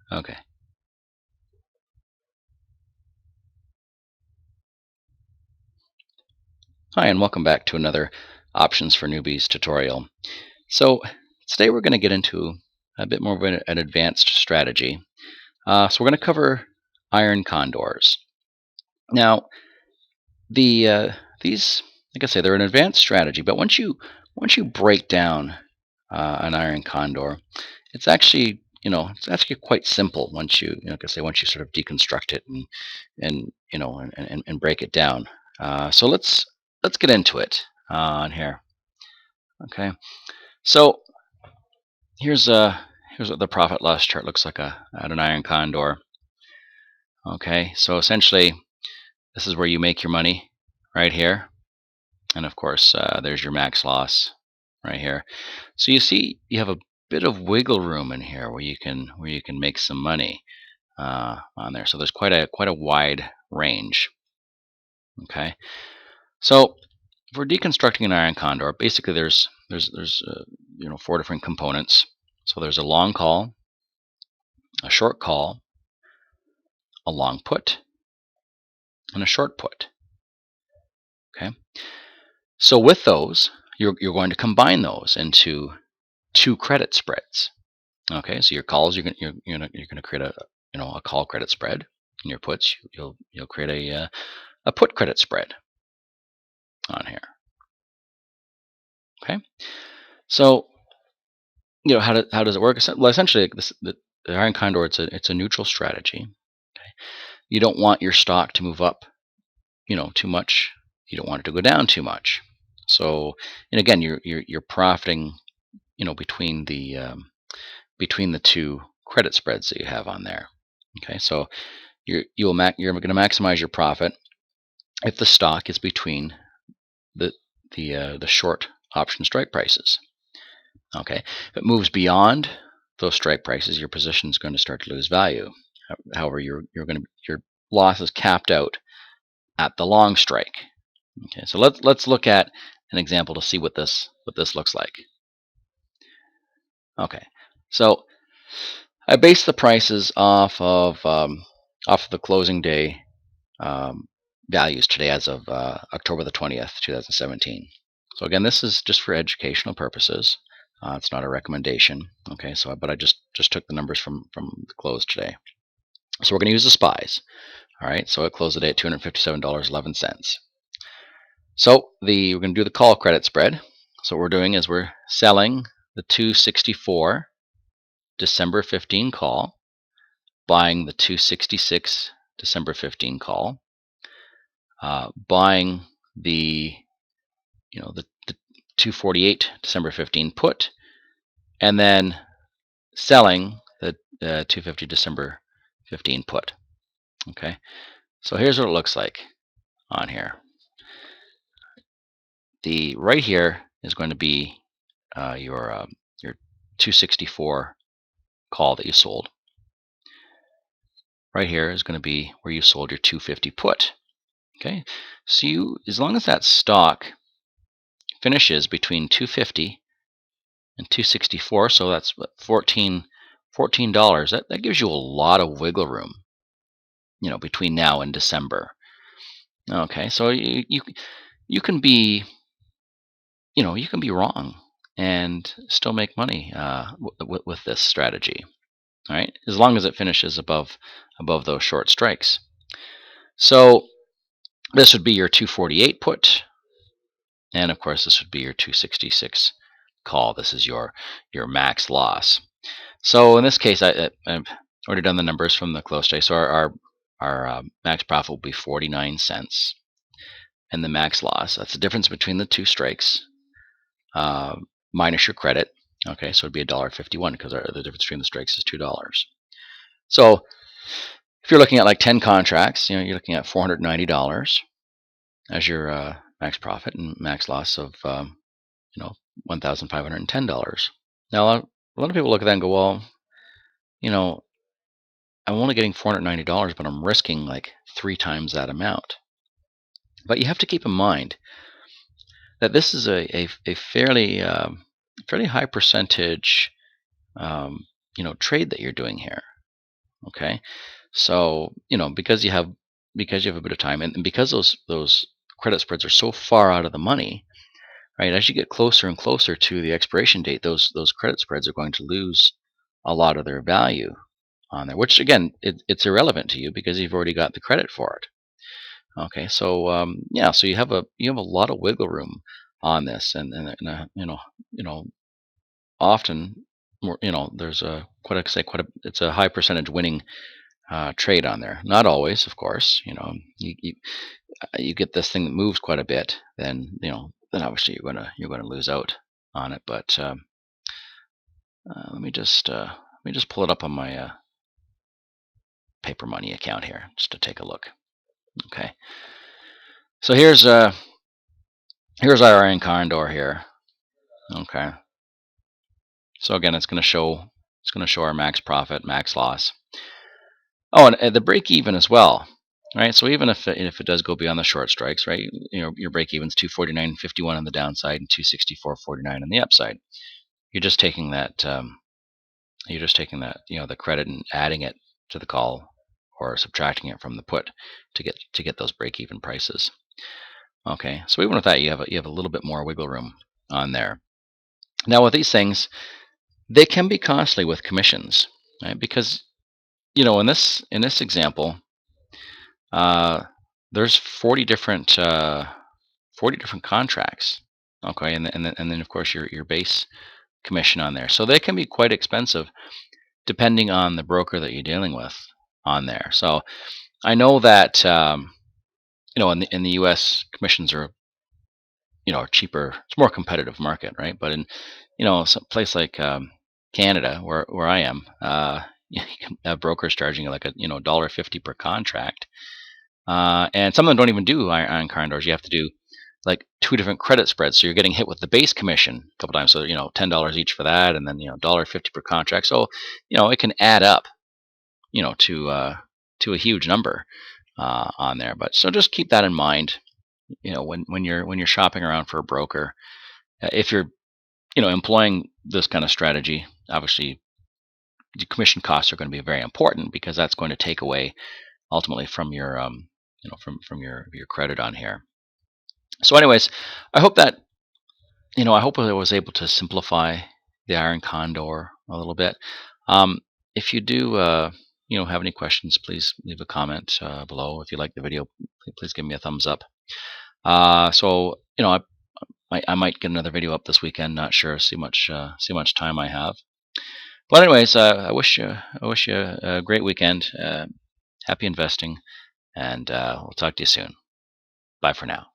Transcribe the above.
Okay. Hi, and welcome back to another Options for Newbies tutorial. So today we're going to get into a bit more of an advanced strategy. So we're going to cover iron condors. Now, these, like I say, they're an advanced strategy, but once you break down an iron condor, it's actually quite simple like I say, once you sort of deconstruct it and break it down. So let's get into it on here. Okay, so here's uh here's what the profit loss chart looks like at an iron condor. Okay, so essentially this is where you make your money right here, and of course there's your max loss right here. So you see you have a bit of wiggle room in here where you can make some money on there. So there's quite a wide range. Okay, so for deconstructing an iron condor, basically there's four different components. So there's a long call, a short call, a long put, and a short put. Okay, so with those, you're going to combine those into two credit spreads. Okay, so your calls you're gonna create a call credit spread, and your puts you'll create a put credit spread on here. Okay, so how does it work? Well, essentially, the iron condor it's a neutral strategy. Okay, you don't want your stock to move up too much. You don't want it to go down too much. So, and again, you're profiting between the two credit spreads that you have on there. Okay, so you're going to maximize your profit if the stock is between the the short option strike prices. Okay, if it moves beyond those strike prices, your position is going to start to lose value. However, your loss is capped out at the long strike. Okay, so let's look at an example to see what this looks like. Okay, so I base the prices off of the closing day values today as of October the 20th, 2017. So again, this is just for educational purposes. It's not a recommendation. Okay, so but I just took the numbers from the close today. So we're going to use the SPYs. All right, so it closed the day at $257.11. So we're going to do the call credit spread. So what we're doing is we're selling the 264 December 15 call, buying the 266 December 15 call, buying the 248 December 15 put, and then selling the 250 December 15 put. Okay, so here's what it looks like on here. The right here is going to be your 264 call that you sold. Right here is going to be where you sold your 250 put. Okay, so as long as that stock finishes between 250 and 264, so that's what, $14. That gives you a lot of wiggle room, between now and December. Okay, so you can be wrong and still make money with this strategy. All right, as long as it finishes above those short strikes. So this would be your 248 put, and of course this would be your 266 call. This is your max loss. So in this case, I've already done the numbers from the close day. So our max profit will be 49 cents, and the max loss, that's the difference between the two strikes minus your credit. Okay, so it'd be $1.51 because the difference between the strikes is $2. So if you're looking at like 10 contracts, you're looking at $490 as your max profit and max loss of $1,510. Now a lot of people look at that and go, well, you know, I'm only getting $490, but I'm risking like 3 times that amount. But you have to keep in mind that this is a fairly high percentage trade that you're doing here. Okay, so because you have a bit of time, and because those credit spreads are so far out of the money, right? As you get closer and closer to the expiration date, those credit spreads are going to lose a lot of their value on there, which again, it's irrelevant to you because you've already got the credit for it. Okay, so yeah, so you have a lot of wiggle room on this, and often more, there's a quite a it's a high percentage winning trade on there. Not always, of course. You get this thing that moves quite a bit, then obviously you're gonna lose out on it. But let me just pull it up on my paper money account here just to take a look. Okay, so here's our Iron Condor here. Okay, so again, it's gonna show our max profit, max loss. Oh, and the break even as well, right? So even if it does go beyond the short strikes, right? Your break even's 249.51 on the downside and 264.49 on the upside. You're just taking that the credit and adding it to the call or subtracting it from the put to get those break even prices. Okay, so even with that, you have a little bit more wiggle room on there. Now with these things, they can be costly with commissions, right? Because in this example, uh, there's 40 different contracts. Okay, and then of course your base commission on there. So they can be quite expensive depending on the broker that you're dealing with on there. So I know that in the U.S. commissions are cheaper. It's more competitive market, right? But in some place like Canada, where I am, you can have brokers charging you like a $1.50 per contract, and some of them don't even do iron condors. You have to do like two different credit spreads, so you're getting hit with the base commission a couple times. So $10 each for that, and then $1.50 per contract. So it can add up, to a huge number on there. But so just keep that in mind. When you're shopping around for a broker, if you're employing this kind of strategy, obviously the commission costs are going to be very important because that's going to take away ultimately from your from your credit on here. So, anyways, I hope that I hope I was able to simplify the iron condor a little bit. If you do have any questions, please leave a comment below. If you like the video, please give me a thumbs up. So I might get another video up this weekend. Not sure. See much time I have. But anyways, I wish you a great weekend. Happy investing, and we'll talk to you soon. Bye for now.